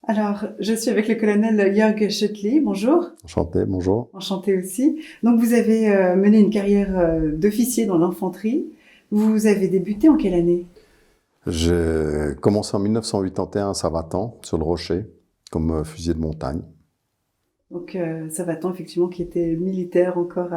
Alors, je suis avec le colonel Jörg Schöttli. Bonjour. Enchanté, bonjour. Enchanté aussi. Donc, vous avez mené une carrière d'officier dans l'infanterie. Vous avez débuté en quelle année? J'ai commencé en 1981 à Savatan, sur le Rocher, comme fusilier de montagne. Donc, Savatan, effectivement, qui était militaire encore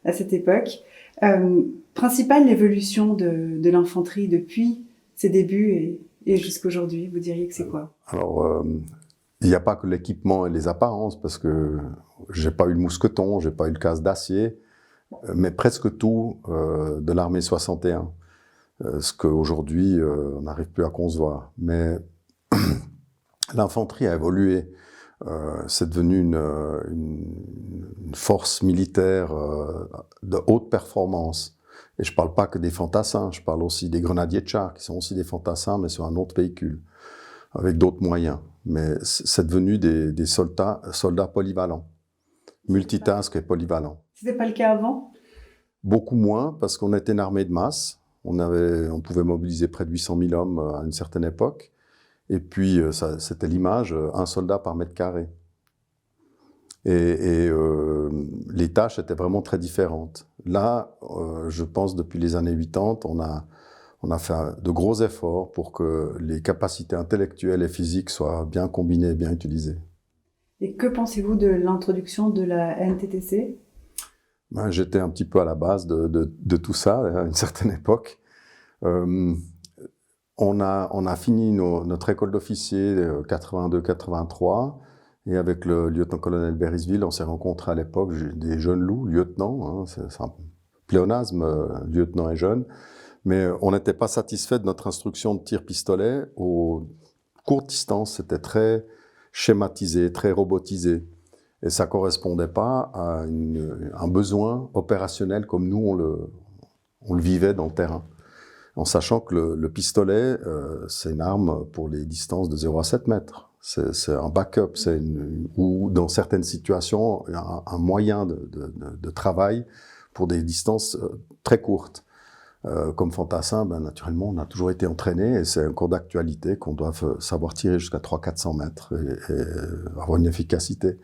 à cette époque. Principale évolution de l'infanterie depuis ses débuts et jusqu'à aujourd'hui, vous diriez que c'est quoi? Alors, il n'y a pas que l'équipement et les apparences, parce que j'ai pas eu le mousqueton, j'ai pas eu le casque d'acier, mais presque tout de l'armée 61, ce qu'aujourd'hui on n'arrive plus à concevoir. Mais l'infanterie a évolué. C'est devenu une force militaire de haute performance. Et je ne parle pas que des fantassins, je parle aussi des grenadiers de char, qui sont aussi des fantassins, mais sur un autre véhicule, avec d'autres moyens. Mais c'est devenu des soldats polyvalents, multitask et polyvalents. C'était pas le cas avant? Beaucoup moins, parce qu'on était une armée de masse. On pouvait mobiliser près de 800 000 hommes à une certaine époque. Et puis, c'était l'image, un soldat par mètre carré. Et les tâches étaient vraiment très différentes. Là, je pense, depuis les années 80, on a fait de gros efforts pour que les capacités intellectuelles et physiques soient bien combinées et bien utilisées. Et que pensez-vous de l'introduction de la NTTC? Ben, j'étais un petit peu à la base de tout ça, à une certaine époque. On a fini notre école d'officier 82-83, et avec le lieutenant-colonel Berisville, on s'est rencontrés à l'époque, des jeunes loups, lieutenants, hein, c'est un pléonasme, lieutenant et jeune, mais on n'était pas satisfait de notre instruction de tir-pistolet. Aux courtes distances, c'était très schématisé, très robotisé, et ça ne correspondait pas à un besoin opérationnel comme nous, on le vivait dans le terrain. En sachant que le pistolet, c'est une arme pour les distances de 0 à 7 mètres. C'est un backup, ou dans certaines situations, un moyen de travail pour des distances très courtes. Comme fantassin, ben, naturellement, on a toujours été entraîné, et c'est encore d'actualité qu'on doit savoir tirer jusqu'à 300-400 mètres et avoir une efficacité.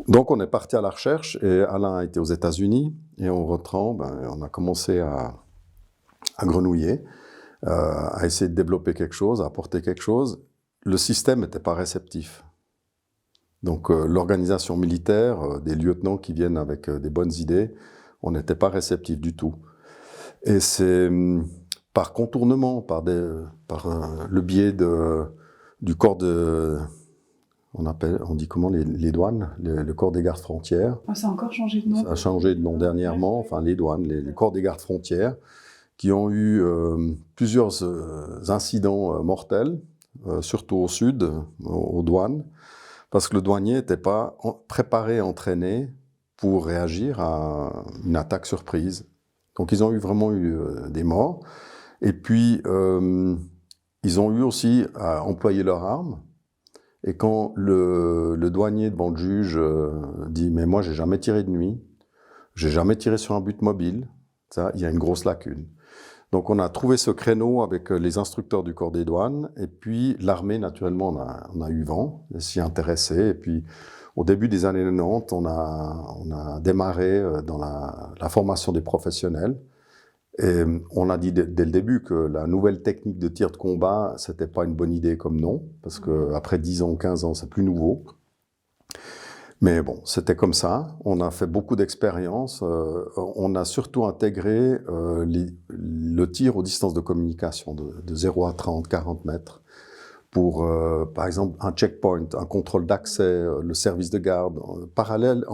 Donc on est parti à la recherche, et Alain a été aux États-Unis, et en rentrant, ben, on a commencé à grenouiller, à essayer de développer quelque chose, à apporter quelque chose. Le système n'était pas réceptif. Donc l'organisation militaire, des lieutenants qui viennent avec des bonnes idées, on n'était pas réceptif du tout. Et c'est par contournement, par le biais du corps on dit comment, les douanes, le corps des gardes frontières. Oh, ça a encore changé de nom? Ça a changé de nom dernièrement, enfin les douanes, le corps des gardes frontières, qui ont eu plusieurs incidents mortels, surtout au sud, aux douanes, parce que le douanier n'était pas préparé, entraîné pour réagir à une attaque surprise. Donc ils ont vraiment eu des morts. Et puis, ils ont eu aussi à employer leurs armes. Et quand le douanier devant le juge dit « mais moi, j'ai jamais tiré de nuit, j'ai jamais tiré sur un but mobile », ça, il y a une grosse lacune. Donc on a trouvé ce créneau avec les instructeurs du corps des douanes, et puis l'armée, naturellement, on a eu vent, s'y intéressé, et puis au début des années 90, on a démarré dans la formation des professionnels, et on a dit dès le début que la nouvelle technique de tir de combat, c'était pas une bonne idée comme nom, parce qu'après 10 ans, 15 ans, c'est plus nouveau. Mais bon, c'était comme ça. On a fait beaucoup d'expériences. On a surtout intégré le tir aux distances de communication, de 0 à 30, 40 mètres, pour, par exemple, un checkpoint, un contrôle d'accès, le service de garde. En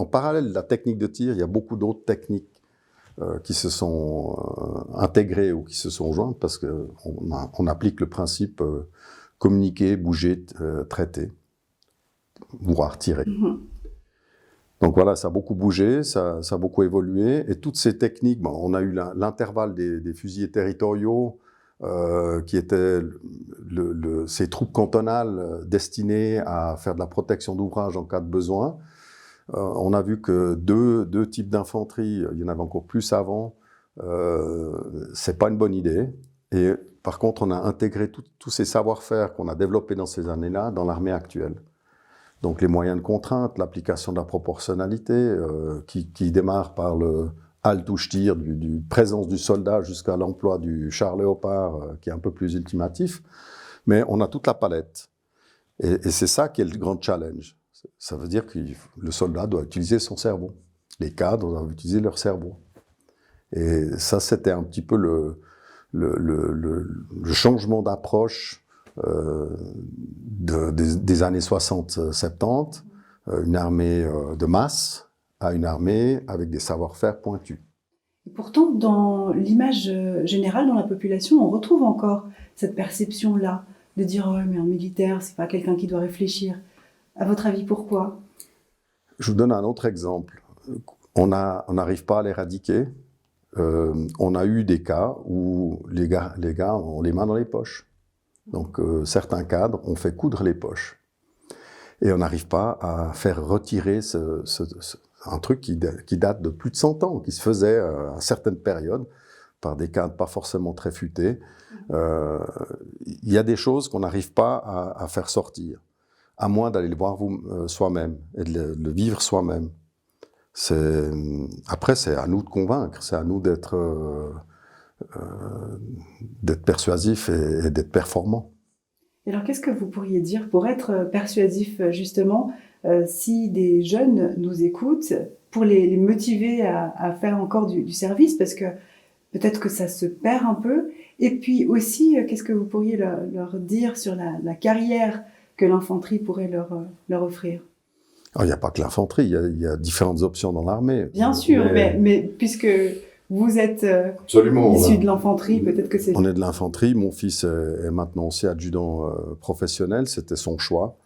parallèle de la technique de tir, il y a beaucoup d'autres techniques qui se sont intégrées ou qui se sont jointes, parce qu'on applique le principe communiquer, bouger, traiter, voire tirer. Donc voilà, ça a beaucoup bougé, ça a beaucoup évolué, et toutes ces techniques, bon, on a eu l'intervalle des fusiliers territoriaux, qui étaient ces troupes cantonales destinées à faire de la protection d'ouvrage en cas de besoin. On a vu que deux types d'infanterie, il y en avait encore plus avant, c'est pas une bonne idée. Et par contre, on a intégré tous ces savoir-faire qu'on a développés dans ces années-là dans l'armée actuelle. Donc les moyens de contrainte, l'application de la proportionnalité, qui démarre par le halte ou tir, du présence du soldat jusqu'à l'emploi du char léopard, qui est un peu plus ultimatif. Mais on a toute la palette. Et c'est ça qui est le grand challenge. Ça veut dire que le soldat doit utiliser son cerveau. Les cadres doivent utiliser leur cerveau. Et ça, c'était un petit peu le changement d'approche des années 60-70, une armée de masse à une armée avec des savoir-faire pointus. Et pourtant, dans l'image générale dans la population, on retrouve encore cette perception-là de dire « oh, mais un militaire, c'est pas quelqu'un qui doit réfléchir ». À votre avis, pourquoi? Je vous donne un autre exemple. On n'arrive pas à l'éradiquer. On a eu des cas où les gars ont les mains dans les poches. Donc certains cadres ont fait coudre les poches. Et on n'arrive pas à faire retirer un truc qui date de plus de 100 ans, qui se faisait à certaines périodes par des cadres pas forcément très futés. Il y a des choses qu'on n'arrive pas à faire sortir, à moins d'aller le voir soi-même et de le vivre soi-même. Après, c'est à nous de convaincre, c'est à nous d'être persuasif et d'être performant. Et alors, qu'est-ce que vous pourriez dire pour être persuasif, justement, si des jeunes nous écoutent, pour les motiver à faire encore du service, parce que peut-être que ça se perd un peu. Et puis aussi, qu'est-ce que vous pourriez leur dire sur la carrière que l'infanterie pourrait leur offrir? Alors, il n'y a pas que l'infanterie, il y a différentes options dans l'armée. Bien sûr, mais puisque vous êtes issu de l'infanterie, peut-être que c'est... On est de l'infanterie, mon fils est maintenant aussi adjudant professionnel, c'était son choix.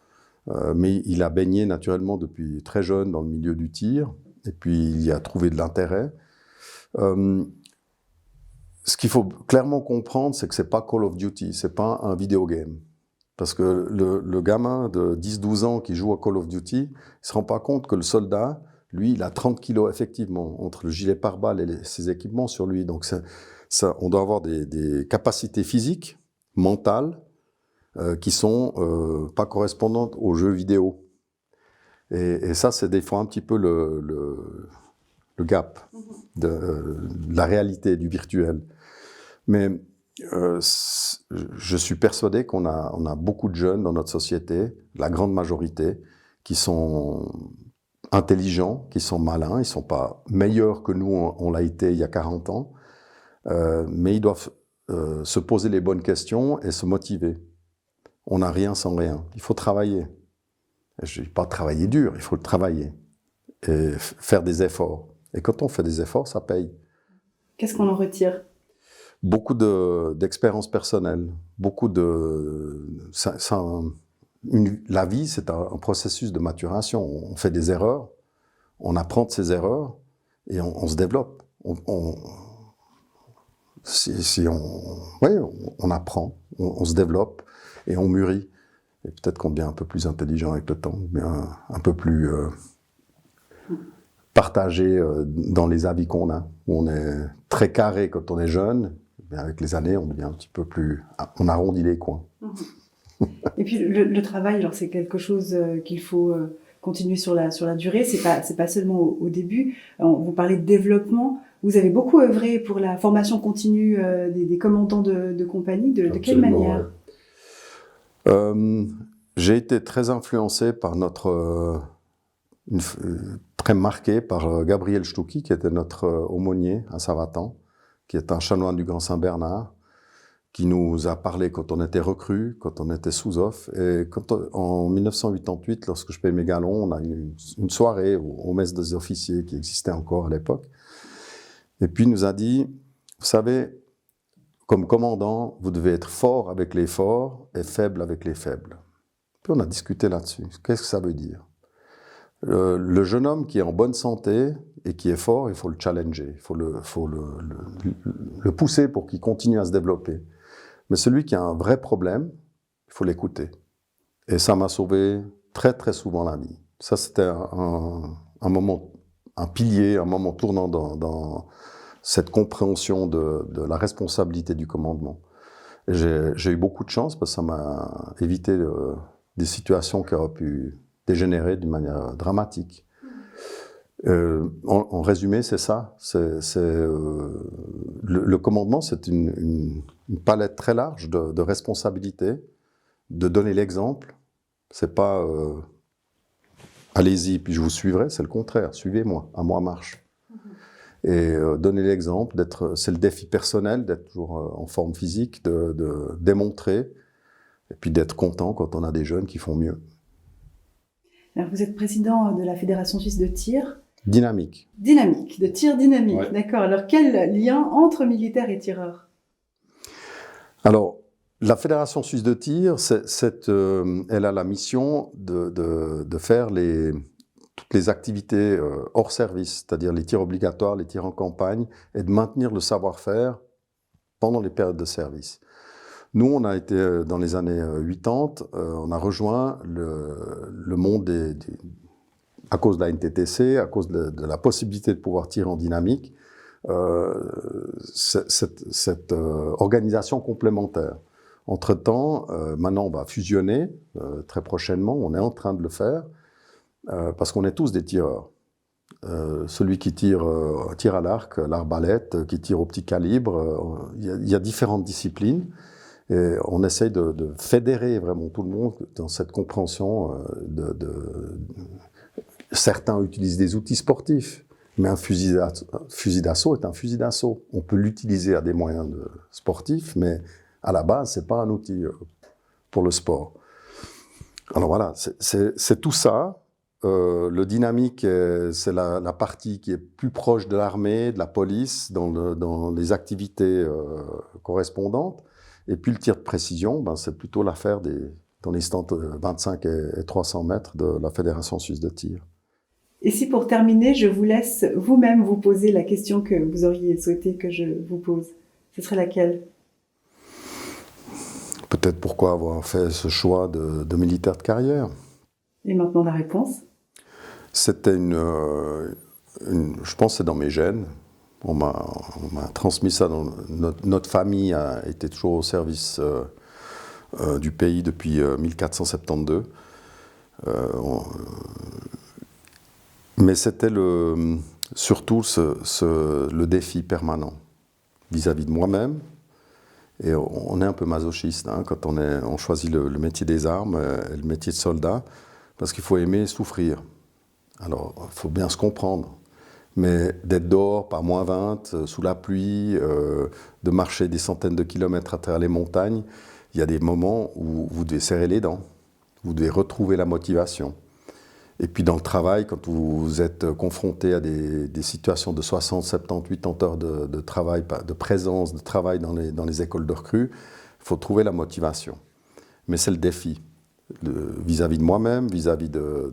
Mais il a baigné naturellement depuis très jeune dans le milieu du tir, et puis il y a trouvé de l'intérêt. Ce qu'il faut clairement comprendre, c'est que c'est pas Call of Duty, c'est pas un vidéo game. Parce que le gamin de 10-12 ans qui joue à Call of Duty, il se rend pas compte que le soldat, lui, il a 30 kilos effectivement, entre le gilet pare-balles et ses équipements sur lui. Donc on doit avoir des capacités physiques, mentales, qui sont pas correspondantes aux jeux vidéo. Et ça, c'est des fois un petit peu le gap de la réalité, du virtuel. Mais je suis persuadé qu'on a beaucoup de jeunes dans notre société, la grande majorité, qui sont intelligents, qui sont malins, ils ne sont pas meilleurs que nous, on l'a été il y a 40 ans, mais ils doivent se poser les bonnes questions et se motiver. On n'a rien sans rien, il faut travailler. Je ne dis pas travailler dur, il faut le travailler et faire des efforts. Et quand on fait des efforts, ça paye. Qu'est-ce qu'on en retire? Beaucoup d'expériences personnelles, la vie, c'est un processus de maturation. On fait des erreurs, on apprend de ces erreurs et on se développe. On apprend, on se développe et on mûrit. Et peut-être qu'on devient un peu plus intelligent avec le temps, mais un peu plus partagé dans les avis qu'on a. On est très carré quand on est jeune, mais avec les années, on devient un petit peu plus... On arrondit les coins. Et puis le travail, alors c'est quelque chose qu'il faut continuer sur la durée. C'est pas seulement au début. Vous parlez de développement. Vous avez beaucoup œuvré pour la formation continue des commandants de compagnie. De quelle manière? J'ai été très influencé par très marqué par Gabriel Stucki, qui était notre aumônier à Savatan, qui est un chanoine du Grand Saint-Bernard, qui nous a parlé quand on était recrues, quand on était sous-off. Et en 1988, lorsque je payais mes galons, on a eu une soirée aux messes des officiers qui existait encore à l'époque. Et puis il nous a dit, vous savez, comme commandant, vous devez être fort avec les forts et faible avec les faibles. Puis on a discuté là-dessus. Qu'est-ce que ça veut dire? Le jeune homme qui est en bonne santé et qui est fort, il faut le challenger, il faut le pousser pour qu'il continue à se développer. Mais celui qui a un vrai problème, il faut l'écouter. Et ça m'a sauvé très très souvent la vie. Ça, c'était un moment, un pilier, un moment tournant dans cette compréhension de la responsabilité du commandement. J'ai eu beaucoup de chance parce que ça m'a évité des situations qui auraient pu dégénérer d'une manière dramatique. En résumé, c'est ça. Le commandement, c'est une palette très large de responsabilités, de donner l'exemple. C'est pas allez-y, puis je vous suivrai, c'est le contraire. Suivez-moi, à moi marche. Et donner l'exemple, c'est le défi personnel, d'être toujours en forme physique, de démontrer, et puis d'être content quand on a des jeunes qui font mieux. Alors, vous êtes président de la Fédération suisse de tir. Dynamique. Dynamique, de tir dynamique, Ouais. D'accord. Alors, quel lien entre militaires et tireurs? Alors, la Fédération suisse de tir, elle a la mission de faire toutes les activités hors service, c'est-à-dire les tirs obligatoires, les tirs en campagne, et de maintenir le savoir-faire pendant les périodes de service. Nous, on a été, dans les années 80, on a rejoint le monde à cause de la NTTC, à cause de la possibilité de pouvoir tirer en dynamique, cette organisation complémentaire. Entre-temps, maintenant, on va fusionner très prochainement, on est en train de le faire, parce qu'on est tous des tireurs. Celui qui tire à l'arc, l'arbalète, qui tire au petit calibre, il y a différentes disciplines. Et on essaye de fédérer vraiment tout le monde dans cette compréhension Certains utilisent des outils sportifs, mais un fusil d'assaut est un fusil d'assaut. On peut l'utiliser à des moyens sportifs, mais à la base, c'est pas un outil pour le sport. Alors voilà, c'est tout ça. Le dynamique, c'est la partie qui est plus proche de l'armée, de la police, dans les activités correspondantes. Et puis le tir de précision, c'est plutôt l'affaire dans les stands 25 et 300 mètres de la Fédération suisse de tir. Et si pour terminer, je vous laisse vous-même vous poser la question que vous auriez souhaité que je vous pose, ce serait laquelle? Peut-être pourquoi avoir fait ce choix de militaire de carrière. Et maintenant la réponse? C'était je pense que c'est dans mes gènes. On m'a transmis ça. Notre famille a été toujours au service du pays depuis 1472. Mais c'était surtout le défi permanent vis-à-vis de moi-même. Et on est un peu masochiste quand on choisit le métier des armes et le métier de soldat, parce qu'il faut aimer souffrir. Alors, il faut bien se comprendre. Mais d'être dehors par moins 20, sous la pluie, de marcher des centaines de kilomètres à travers les montagnes, il y a des moments où vous devez serrer les dents, vous devez retrouver la motivation. Et puis dans le travail, quand vous êtes confronté à des situations de 60, 70, 80 heures de travail, de présence, de travail dans les écoles de recrues, il faut trouver la motivation. Mais c'est le défi, vis-à-vis de moi-même, vis-à-vis de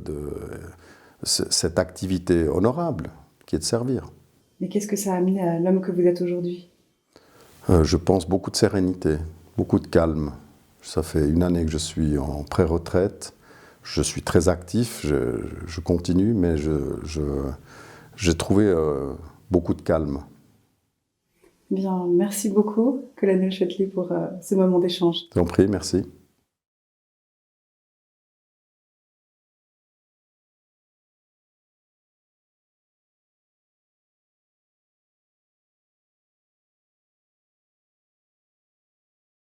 cette activité honorable qui est de servir. Mais qu'est-ce que ça a amené à l'homme que vous êtes aujourd'hui? Je pense beaucoup de sérénité, beaucoup de calme. Ça fait 1 année que je suis en pré-retraite. Je suis très actif, je continue, mais j'ai trouvé beaucoup de calme. Bien, merci beaucoup, colonel Châtelier, pour ce moment d'échange. Je t'en prie, merci.